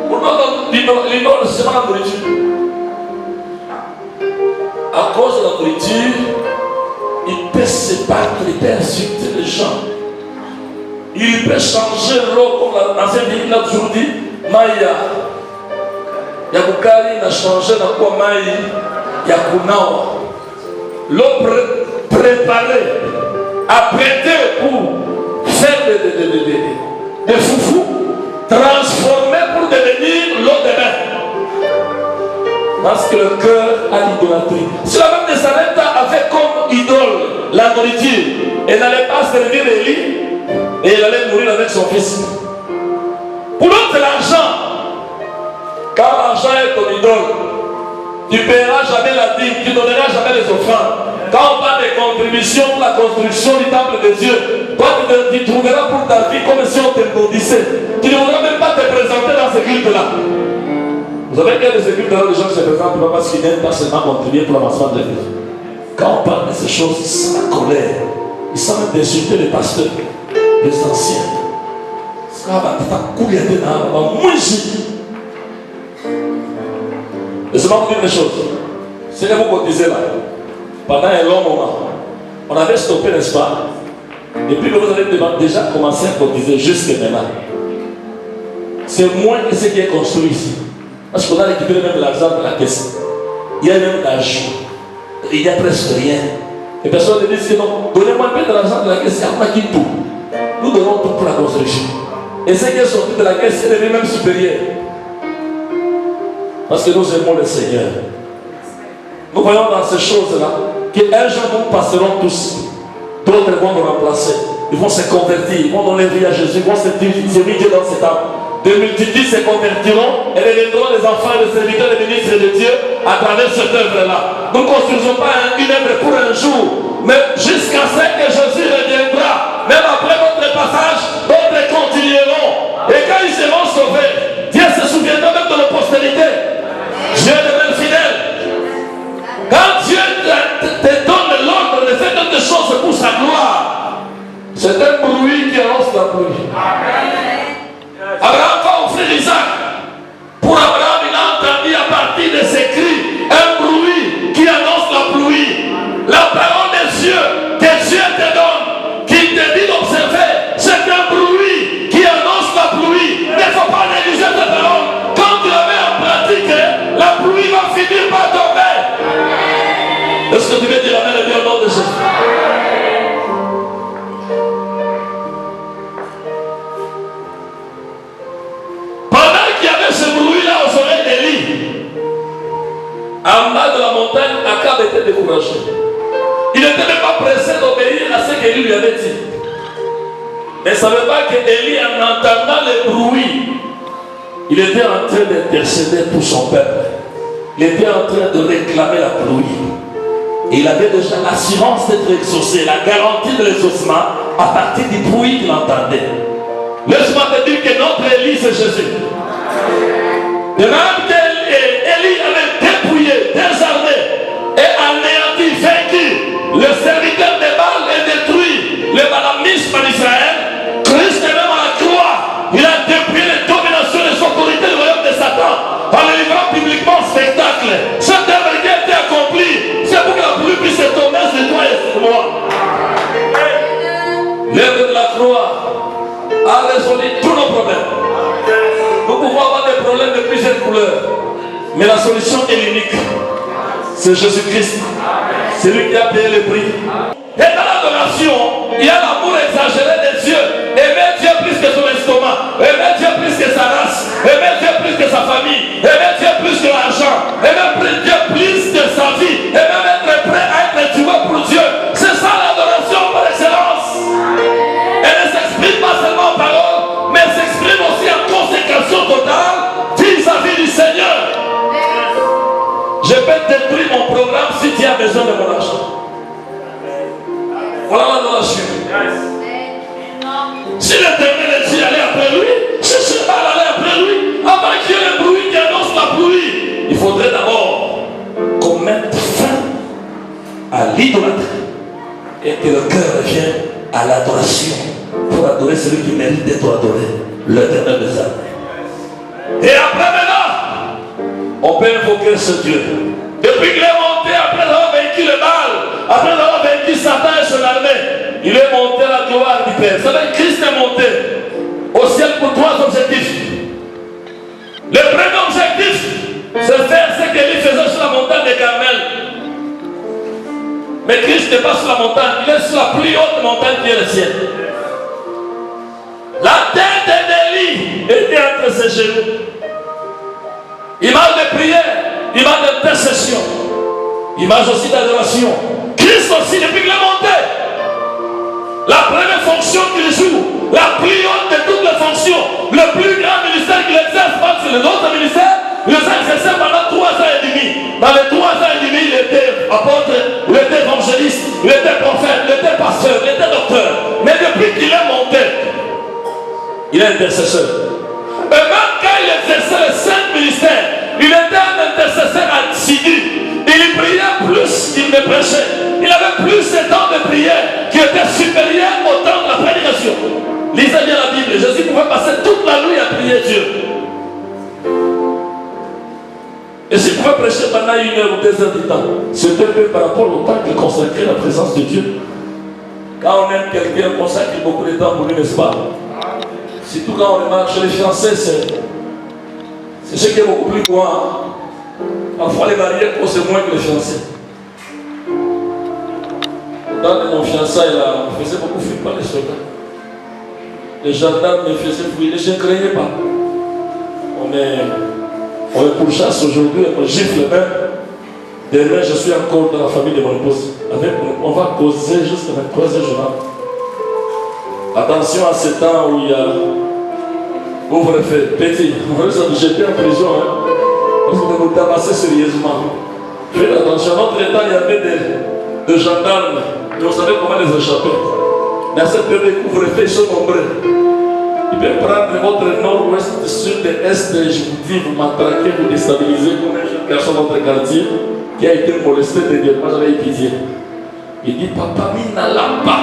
Pourquoi l'idole, c'est pas la nourriture? À cause de la nourriture, il peut se battre, il peut insulter les gens. Il peut changer l'eau comme l'ancien pays l'a toujours dit. Maïa. Yabukari n'a changé dans quoi Maï. Yakunawa. L'eau préparée, apprêtée pour faire des foufous, transformée pour devenir l'eau de bain. Parce que le cœur a l'idolâtrie. Si la même de Sarepta avait comme idole la nourriture, elle n'allait pas servir Élie. Et il allait mourir avec son fils. Pour l'autre, c'est l'argent. Quand l'argent est ton idole, tu ne paieras jamais la dîme, tu ne donneras jamais les offrandes. Quand on parle de contributions pour la construction du temple de Dieu, toi tu trouveras pour ta vie comme si on te maudissait. Tu ne voudras même pas te présenter dans ces cultes-là. Vous savez qu'il y a des cultes-là, les gens se présentent pas parce qu'ils n'aiment pas seulement contribuer pour l'avancement de l'Église. Quand on parle de ces choses, ils sont la colère. Ils sont même d'insulter les pasteurs. Les anciens. Laissez-moi vous dire une chose. C'est que vous cotisez là. Pendant un long moment, on avait stoppé, n'est-ce pas? Et puis que vous avez déjà commencé à cotiser jusque maintenant. C'est moins que ce qui est construit ici. Parce qu'on a récupéré même l'argent de la caisse. Il y a même l'ajout. Il n'y a presque rien. Et personne ne dit que non, donnez-moi un peu de l'argent de la caisse, il y a qui tout. Nous donnons tout pour la construction. Et ce qui est sorti de la caisse est devenu même supérieur. Parce que nous aimons le Seigneur. Nous voyons dans ces choses-là qu'un jour nous passerons tous. D'autres vont nous remplacer. ils vont se convertir, ils vont donner vie à Jésus, ils vont se dire Dieu dans cet âme. Des multitudes se convertiront et deviendront les enfants et les serviteurs des ministres de Dieu à travers cette œuvre-là. Nous ne construisons pas une œuvre pour un jour, mais jusqu'à ce que Jésus reviendra. Même après notre passage, d'autres continueront. Et quand ils seront sauvés, Dieu se souviendra même de nos postérités. Dieu demeure fidèle. Quand Dieu te donne l'ordre de faire quelque chose pour sa gloire, c'est un bruit qui annonce la pluie. Abraham va offrir Isaac. Pour Abraham, il a entendu à partir de ses cris un bruit qui annonce la pluie. La parole des cieux que Dieu te donne, qu'il te dit d'observer, c'est un bruit qui annonce la pluie. Il ne faut pas négliger cette parole. Quand tu la mets en pratique, la pluie va finir par tomber. Est-ce que tu veux dire amen et bien au nom de Jésus? Pendant qu'il y avait ce bruit-là aux oreilles d'Élie, en bas de la montagne, Akab était découragé. Il n'était même pas pressé d'obéir à ce qu'Élie lui avait dit. Mais il ne savait pas qu'Élie, en entendant le bruit, il était en train d'intercéder pour son peuple. Il était en train de réclamer la pluie. Et il avait déjà l'assurance d'être exaucé, la garantie de l'exaucement à partir du bruit qu'il entendait. Laisse-moi te dire que notre Élie, c'est Jésus. De même qu'Élie avait dépouillé, désarmé et anéanti, vaincu le serviteur de Baal et détruit le balamisme en Israël, Christ est même à la croix. Il a dépouillé les dominations et les autorités du royaume de Satan en le livrant publiquement en spectacle. Cette œuvre qui a été accomplie, c'est pour que la pluie puisse tomber sur toi et sur moi. L'œuvre de la croix a résolu tous nos problèmes. Nous pouvons avoir des problèmes de plusieurs couleurs, mais la solution est l'unique. C'est Jésus-Christ. C'est lui qui a payé le prix. Et dans l'adoration, il y a l'amour exagéré de Dieu. Aimer Dieu plus que son estomac, aimer Dieu plus que sa race, aimer Dieu plus que sa famille, aimer Dieu plus que l'argent, aimer Dieu plus que sa vie, et même être prêt à être tué pour Dieu. C'est ça l'adoration par excellence. Elle ne s'exprime pas seulement en parole, mais elle s'exprime aussi en consécration totale vis-à-vis du Seigneur. Je peux détruire mon programme si tu as besoin de mon argent. Voilà l'adoration. Si l'Éternel est dit aller après lui, si je vais aller après lui, avant qu'il y ait le bruit qui annonce la pluie, il faudrait d'abord qu'on mette fin à l'idolâtrie et que le cœur revienne à l'adoration pour adorer celui qui mérite d'être adoré, l'Éternel des armées. Et après maintenant, on peut invoquer ce Dieu. Depuis qu'il est monté, après avoir vaincu le mal, après avoir vaincu Satan et son armée, il est monté à la gloire du Père. Vous savez, Christ est monté au ciel pour trois objectifs. Le premier objectif, c'est faire ce qu'il faisait sur la montagne de Carmel. Mais Christ n'est pas sur la montagne, il est sur la plus haute montagne qui est le ciel. La tête d'Élie était entre ses genoux. Image de prière, image d'intercession, image aussi d'adoration. Christ aussi, depuis qu'il est monté, la première fonction qu'il joue, la plus haute de toutes les fonctions, le plus grand ministère qu'il exerce, pas sur les autres ministères, il les a exercés pendant 3 ans et demi. Dans les 3 ans et demi, il était apôtre, il était évangéliste, il était prophète, il était pasteur, il était docteur. Mais depuis qu'il est monté, il est intercesseur. Et même quand il exerçait les 5 ministères, il était un intercesseur assidu. Il priait plus qu'il ne prêchait. Il avait plus de temps de prière qui était supérieur au temps de la prédication. Lisez bien la Bible. Jésus pouvait passer toute la nuit à prier Dieu. Et s'il pouvait prêcher pendant 1 heure ou 2 heures de temps, c'était peu par rapport au temps qu'il consacrait la présence de Dieu. Quand on aime quelqu'un, on consacre beaucoup de temps pour lui, n'est-ce pas? Surtout quand on remarque chez les fiancés, c'est ce qui est beaucoup plus loin. Hein? Parfois les mariés posent moins que les fiancés. Dans mon fiançailles, là, on faisait beaucoup fuir par les soldats. Les gendarmes me faisaient fuir, je ne craignais pas. On est pourchasse aujourd'hui, on gifle même. Demain, je suis encore dans la famille de mon épouse. On va causer jusqu'à 23h, je rentre. Attention à ce temps où il y a couvre-feu. Petit, on risque de jeter en prison, hein, parce que vous tabassez sérieusement. Faites attention. Dans notre temps, il y avait des gendarmes, et on savait comment les échapper. Mais à cette période de couvre-feu, ils sont nombreux. Ils peuvent prendre votre nord-ouest, sud et est, je vous dis, vous matraquez, vous déstabilisez comme un jeune garçon dans votre quartier qui a été molesté dernièrement, j'avais étudié. Il dit, papa, il n'a pas.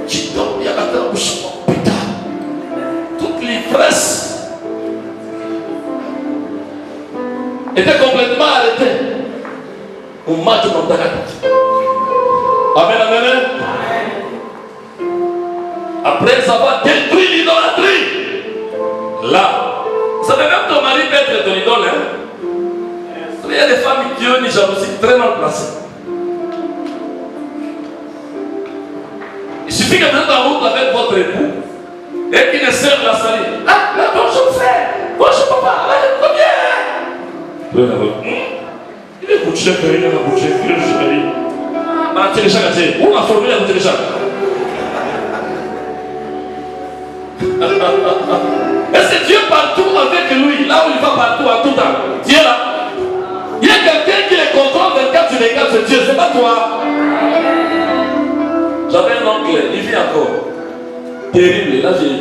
Tu dors, il y a la bouche, putain. Toute l'ivresse était complètement arrêtée. On match dans ta tête. Amen, amen. Après avoir détruit l'idolâtrie, là, vous savez, même ton mari peut être ton idole, hein? Il y a des femmes qui ont une jalousie très mal placée. Il suffit que vous êtes en route avec votre époux et qu'il ne serve la saline. Ah, là, bonjour frère, bonjour papa, combien? Il est couché, il est couché, il est couché. Ah, télécharge, où la formule est télécharge? Est-ce que Dieu partout avec lui, là où il va partout en tout temps? Dieu là. Il y a quelqu'un qui les contrôle 24/24, c'est Dieu, c'est pas toi. J'avais un oncle, il vit encore. Terrible, là j'ai.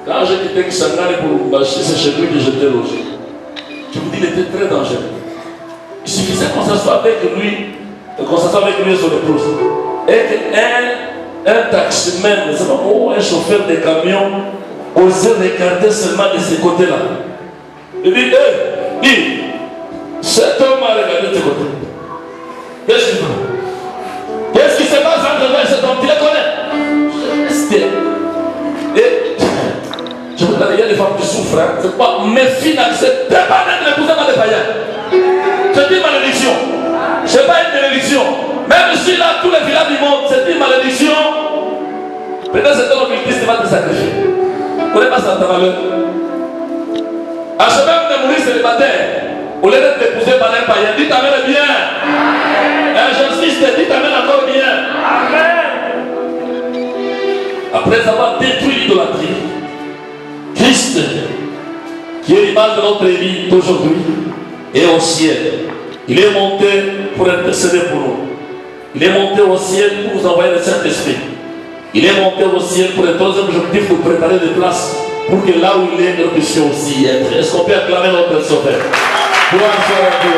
Quand j'ai quitté Kisangani pour Lumbashi, c'est chez lui que j'étais logé. Je vous dis, il était très dangereux. Il suffisait qu'on s'assoie avec lui, qu'on s'assoie avec lui sur le épouse. Et un taximan, un chauffeur de camion, osait regarder seulement de ce côté-là. Il dit, dis, cet homme a regardé de ce côté. Qu'est-ce qu'il fait? Qu'est-ce qui se passe entre toi et cet homme? Tu le connais? Restez. Et je vous dis, il y a des femmes qui souffrent. Hein. C'est pas mes filles n'acceptent pas d'être épousées par des païens. C'est une malédiction. Ce n'est pas une bénédiction. Même si là, tous les villages du monde, c'est une malédiction. Peut-être c'est un occultiste qui va te sacrifier. Vous ne connaissez pas ça, ta valeur. À ce même de mourir célibataire, au lieu d'être épousé par un païen, dites Amen bien. J'insiste, dites Amen encore bien. Amen. Après avoir détruit l'idolâtrie, Christ, qui est l'image de notre vie d'aujourd'hui, est au ciel. Il est monté pour intercéder pour nous. Il est monté au ciel pour vous envoyer le Saint-Esprit. Il est monté au ciel pour le troisième objectif, pour préparer des places pour que là où il est, nous puissions aussi être. Est-ce qu'on peut acclamer notre Sauveur? Gloire soit à Dieu.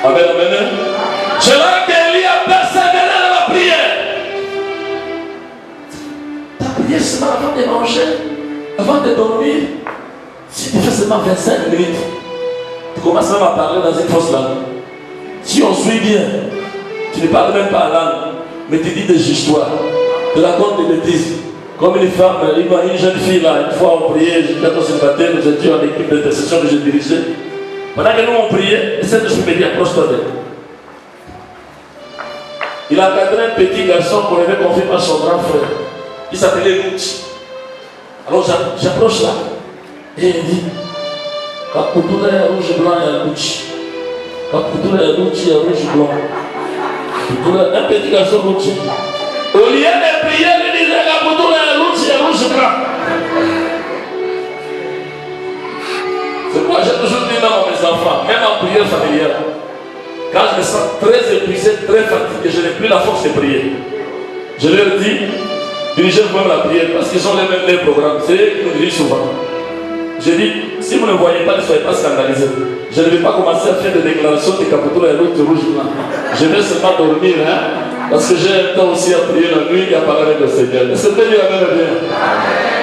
Amen, amen. Je vois qu'Élie a persévéré dans la prière. Ta prière seulement avant de manger, avant de dormir. Si tu fais seulement 25 minutes, tu commences même à parler dans une fausse langue. Si on suit bien, tu ne parles même pas la langue, mais tu dis des histoires, tu racontes des bêtises. Comme une femme, une jeune fille là, une fois on priait, j'étais au célibataire, nous étions en équipe d'intercession que je dirigeais. Pendant que nous on priait, essaie de se dire, approche-toi d'elle. Il a encadré un petit garçon qu'on avait confié par son grand frère. Il s'appelait Luchi. Alors j'approche là. Et il dit, Kapoutoula est rouge blanc et à Luchi. Kapoutoula est rouge et rouge blanc. Un petit garçon rouge. Au lieu de prier, il disait Kapoutoula est rouge et rouge blanc. C'est pourquoi j'ai toujours dit non à mes enfants, même en prière familiale. Quand je me sens très épuisé, très fatigué, je n'ai plus la force de prier. Je leur dis, dirigez-vous la prière parce qu'ils ont les mêmes programmes. C'est eux qui nous dirigent souvent. Je dis, si vous ne voyez pas, ne soyez pas scandalisés. Je ne vais pas commencer à faire des déclarations de Kapoutoula et rouge blanc. Je vais seulement dormir, hein, parce que j'ai un temps aussi à prier la nuit et à parler avec le Seigneur. Est-ce que Dieu la même bien?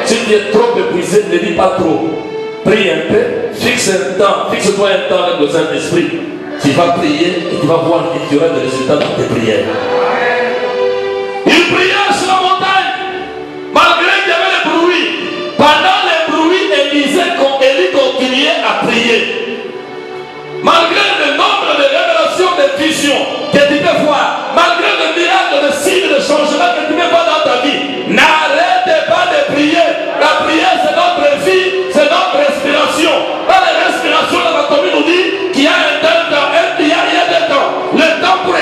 Si tu es trop épuisé, ne dis pas trop. Prie un peu, fixe un temps, fixe-toi un temps avec le Saint-Esprit. Tu vas prier et tu vas voir qu'il y aura des résultats dans tes prières. Il priait sur la montagne, malgré qu'il y avait le bruit. Pendant le bruit, Élie continuait à prier. Malgré le nombre de révélations, de visions que tu peux voir, malgré le miracle de signes de changement que tu peux voir dans ta vie, n'arrête pas de prier. La prière, c'est notre vie, c'est notre respiration. Dans la respiration, l'anatomie nous dit qu'il y a un temps, il y a des temps. Le temps pour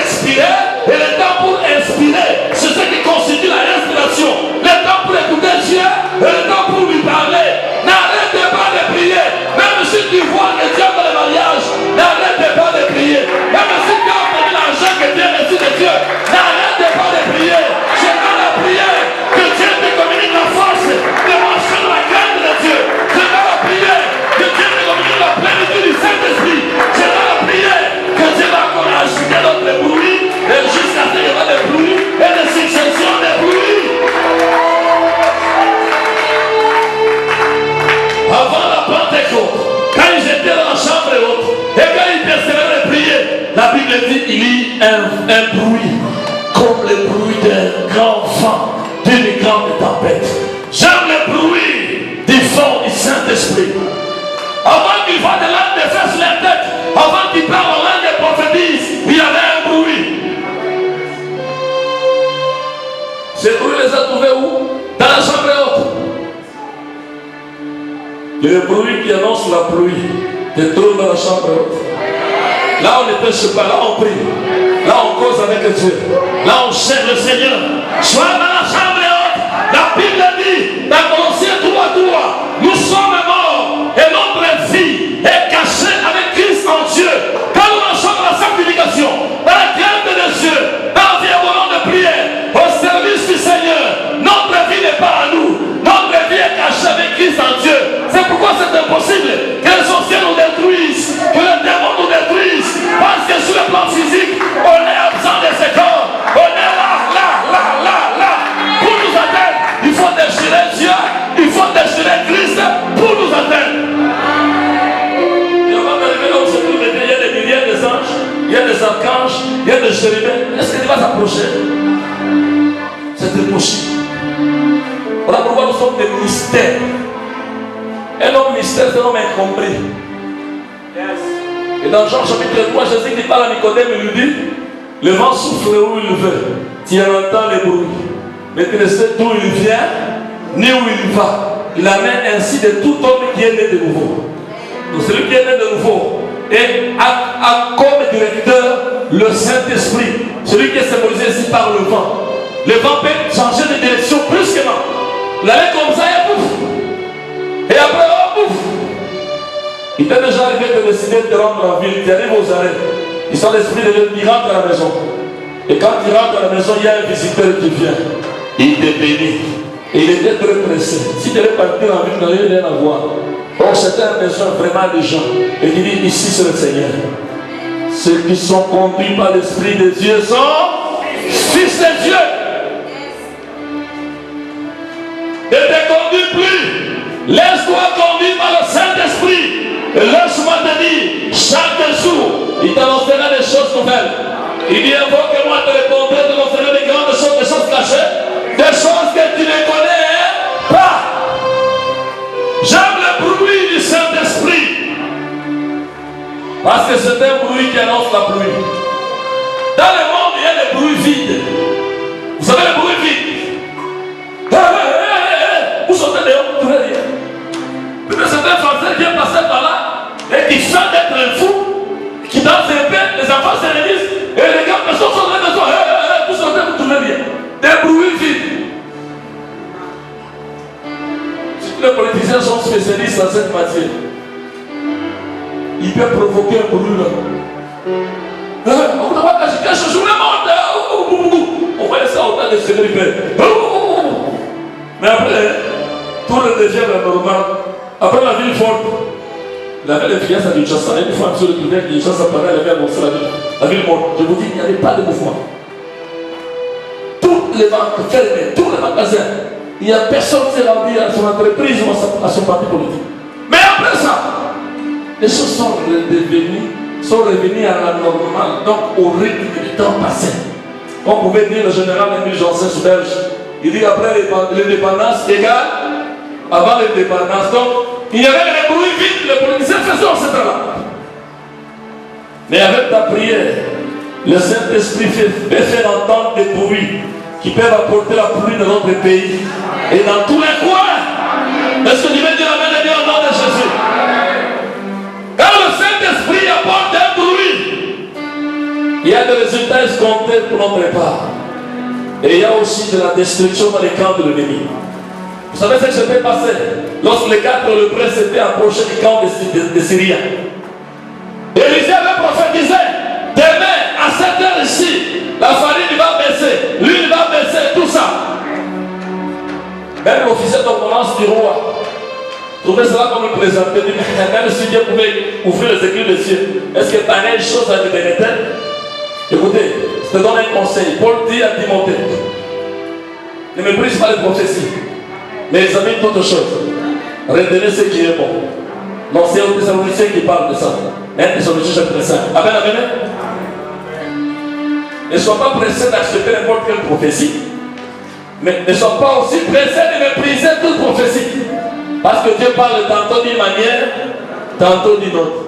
me dit, il y a un bruit, comme le bruit d'un grand vent, d'une grande tempête. J'aime le bruit du fond du Saint-Esprit. Avant qu'il fasse de l'âme de faire sur la tête, avant qu'il parle en langue et prophétise, il y avait un bruit. Ces bruits les a trouvés où? Dans la chambre haute. Et le bruit qui annonce la pluie te trouve dans la chambre haute. Là on ne pêche pas, là on prie. Là on cause avec Dieu. Là on cherche le Seigneur. Sois dans la chambre haute. La Bible dit, dans Colossiens 3:3, nous sommes morts et notre vie est cachée avec Christ en Dieu. Quand nous marchons dans la sanctification, dans la crainte de Dieu, dans l'environnement de prière, au service du Seigneur, notre vie n'est pas à nous. Notre vie est cachée avec Christ en Dieu. C'est pourquoi c'est impossible que les sorciers nous détruisent, que les démons nous détruisent. Parce que sur le plan physique, on est absent de ce corps. On est là. Pour nous atteindre, il faut déchirer Dieu, il faut déchirer Christ pour nous atteindre. Et avant d'arriver là où se trouve, il y a des milliers d'anges, il y a des archanges, il y a des chérubins. Est-ce que tu vas s'approcher? C'est impossible. Voilà pourquoi nous sommes des mystères. Un homme mystère, c'est un homme incompris. Et dans Jean chapitre 3, Jésus qui parle à Nicodème, il lui dit, le vent souffle où il veut, tu entends les bruits, mais tu ne sais d'où il vient, ni où il va. Il amène ainsi de tout homme qui est né de nouveau. Donc celui qui est né de nouveau et a comme directeur le Saint-Esprit, celui qui est symbolisé ici par le vent. Le vent peut changer de direction brusquement. Il allait comme ça et pouf. Et après, oh pouf. Il t'est déjà arrivé de décider de te rendre en ville. Tu arrives aux arrêts. Il sent l'esprit de Dieu, il rentre à la maison. Et quand il rentre à la maison, il y a un visiteur qui vient. Il te bénit. Et il était très pressé. Si tu devais partir en ville, il n'avait rien à voir. Donc c'était un besoin vraiment des gens. Et il dit, ici c'est le Seigneur. Ceux qui sont conduits par l'Esprit de Dieu sont fils de Dieu. Ne te conduis plus. Laisse-toi conduire par le Saint-Esprit. Et laisse-moi te dire, chaque jour, il t'annoncera des choses nouvelles. Il dit, invoque-moi, te répondrai, te montrerai des grandes choses, des choses cachées, des choses que tu ne connais pas. J'aime le bruit du Saint-Esprit. Parce que c'est un bruit qui annonce la pluie. Dans le monde, il y a des bruits vides. Vous savez les bruits vides? Vous sortez dehors, vous ne trouvez rien. Peut-être c'est un Français qui est passé par là et qui sent d'être un fou, qui danse un peu, les enfants se réunissent et les gars, personne sont dans la maison. Vous sortez, vous ne trouvez rien. Des bruits vides. Les politiciens sont spécialistes dans cette matière. Ils peuvent provoquer un bruit là. On voyait ça autant de sécurité. Mais après, tout le devient normal. Après la ville forte, il avait les fiances à Kinshasa. Une fois sur le tribunal de Kinshasa, il avait annoncé la ville morte. Je vous dis, il n'y avait pas de mouvement. Toutes les banques fermées, tous les magasins. Il n'y a personne qui s'est rendu à son entreprise ou à son parti politique. Mais après ça, les choses sont revenues à la normale, donc au rythme du temps passé. On pouvait dire le général Émile Janssen belge. Il dit après l'indépendance égale avant l'indépendance. Donc il y avait les bruits vides, les politiciens faisaient ce travail. Mais avec ta prière, le Saint-Esprit peut faire entendre des bruits qui peuvent apporter la pluie dans notre pays et dans tous les coins. Est-ce que tu veux dire la main de Dieu au nom de Jésus? Quand le Saint-Esprit apporte un bruit, il y a des résultats escomptés pour notre part. Et il y a aussi de la destruction dans les camps de l'ennemi. Vous savez ce qui s'était passé lorsque les 4 lépreux s'étaient approchés du camp des Syriens. Élisée avait prophétisé, demain à cette heure ici, la farine va baisser, l'huile va baisser, tout ça. Même l'officier d'ordonnance du roi trouvait cela comme le présenté. Même si Dieu pouvait ouvrir les écrits des cieux, est-ce que pareille chose a été bénéfique? Écoutez, je te donne un conseil. Paul dit à Timothée, ne méprise pas les prophéties, mais examine toutes choses. Retenez ce qui est bon. Non, c'est un Thessaloniciens qui parle de ça. Un Thessaloniciens chapitre 5. Amen, amen. Ne sois pas pressé d'accepter n'importe quelle prophétie. Mais ne sois pas aussi pressé de mépriser toute prophétie. Parce que Dieu parle tantôt d'une manière, tantôt d'une autre.